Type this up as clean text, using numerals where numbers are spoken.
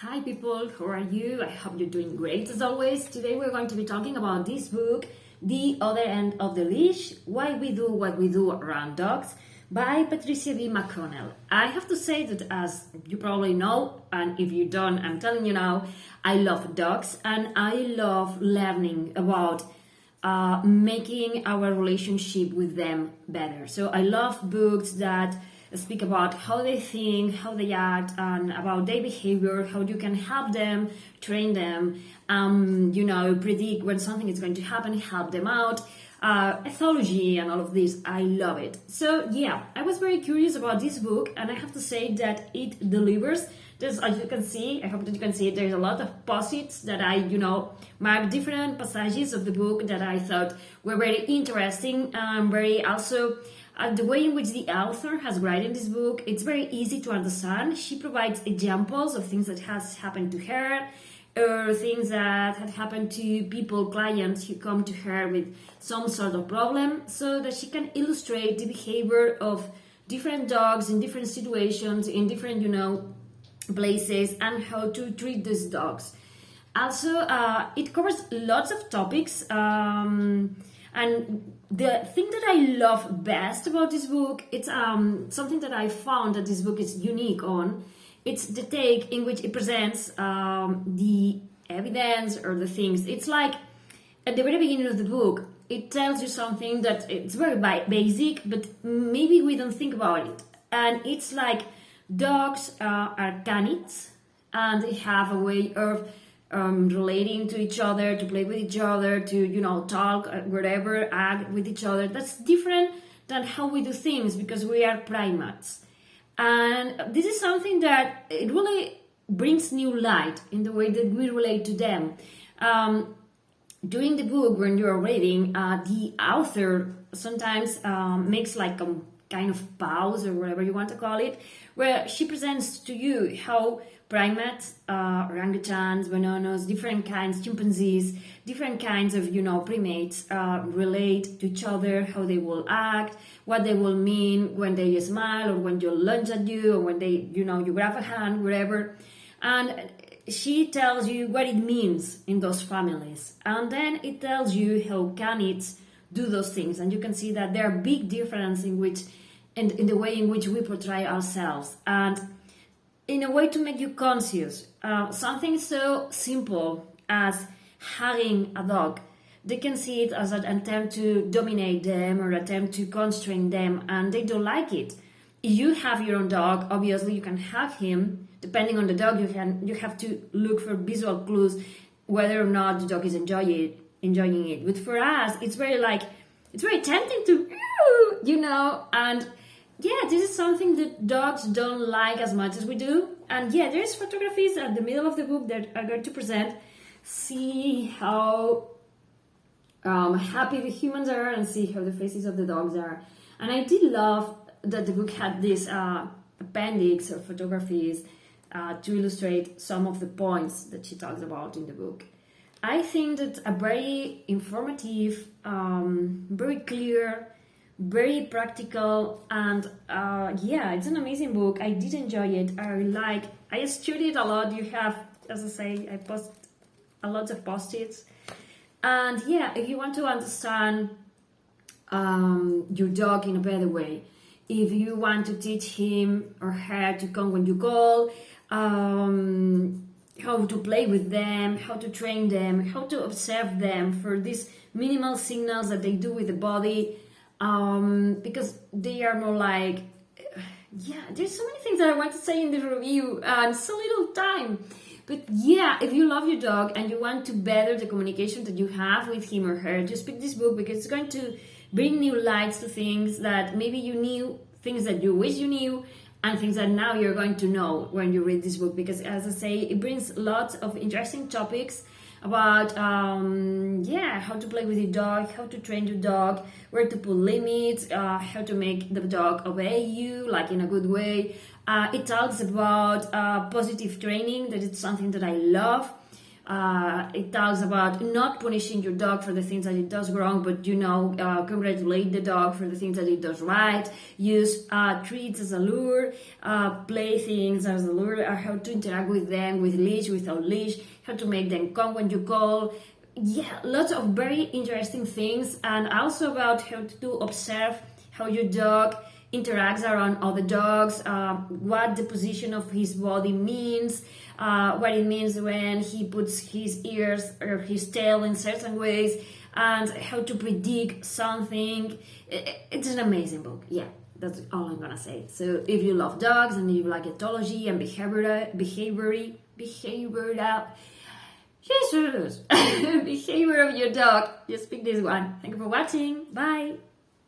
Hi people, how are you? I hope you're doing great as always. Today we're going to be talking about this book, The Other End of the Leash, Why We Do What We Do Around Dogs by Patricia McConnell. I have to say that as you probably know, and if you don't, I'm telling you now, I love dogs and I love learning about making our relationship with them better. So I love books that speak about how they think, how they act, and about their behavior, how you can help them, train them, predict when something is going to happen, help them out, ethology and all of this. I love it. So yeah, I was very curious about this book and I have to say that it delivers. There's, as you can see, I hope that you can see it, there's a lot of post-its that I, mark different passages of the book that I thought were very interesting and very also the way in which the author has written this book, it's very easy to understand. She provides examples of things that has happened to her or things that had happened to people, clients who come to her with some sort of problem so that she can illustrate the behavior of different dogs in different situations, in different, places and how to treat these dogs. Also, it covers lots of topics and the thing that I love best about this book, it's something that I found that this book is unique on. It's the take in which it presents the evidence or the things. It's like at the very beginning of the book, it tells you something that it's very basic, but maybe we don't think about it. And it's like dogs are canids and they have a way of relating to each other, to play with each other, to, talk, whatever, act with each other. That's different than how we do things because we are primates. And this is something that it really brings new light in the way that we relate to them. During the book, when you're reading, the author sometimes makes like a kind of pause or whatever you want to call it, where she presents to you how primates, orangutans, bonobos, different kinds, chimpanzees, different kinds of, primates relate to each other, how they will act, what they will mean when they smile or when you lunge at you or when they, you grab a hand, whatever. And she tells you what it means in those families. And then it tells you how canids do those things. And you can see that there are big differences in the way in which we portray ourselves. And in a way to make you conscious, something so simple as hugging a dog, they can see it as an attempt to dominate them or attempt to constrain them, and they don't like it. If you have your own dog, obviously you can hug him. Depending on the dog, you have to look for visual clues whether or not the dog is enjoying it. But for us, it's very tempting to, and yeah, this is something that dogs don't like as much as we do. And yeah, there's photographies at the middle of the book that are going to present. See how happy the humans are and see how the faces of the dogs are. And I did love that the book had this appendix of photographies to illustrate some of the points that she talks about in the book. I think that a very informative, very clear, very practical, and it's an amazing book. I did enjoy it. I studied a lot. You have, as I say, I post a lot of post-its. And yeah, if you want to understand your dog in a better way, if you want to teach him or her to come when you call, how to play with them, how to train them, how to observe them for these minimal signals that they do with the body, because they are more like, there's so many things that I want to say in the review and so little time. But yeah, if you love your dog and you want to better the communication that you have with him or her, just pick this book because it's going to bring new lights to things that maybe you knew, things that you wish you knew, and things that now you're going to know when you read this book. Because as I say, it brings lots of interesting topics about how to play with your dog, how to train your dog, where to put limits, how to make the dog obey you, like in a good way. It talks about positive training, that is something that I love. It talks about not punishing your dog for the things that it does wrong, but congratulate the dog for the things that it does right. Use treats as a lure, playthings as a lure, how to interact with them with leash, without leash, how to make them come when you call. Yeah, lots of very interesting things, and also about how to observe how your dog interacts around other dogs, what the position of his body means, what it means when he puts his ears or his tail in certain ways, and how to predict something. It's an amazing book. Yeah, that's all I'm gonna say. So if you love dogs and you like etology and behavioral Jesus, behavior of your dog, just pick this one. Thank you for watching. Bye.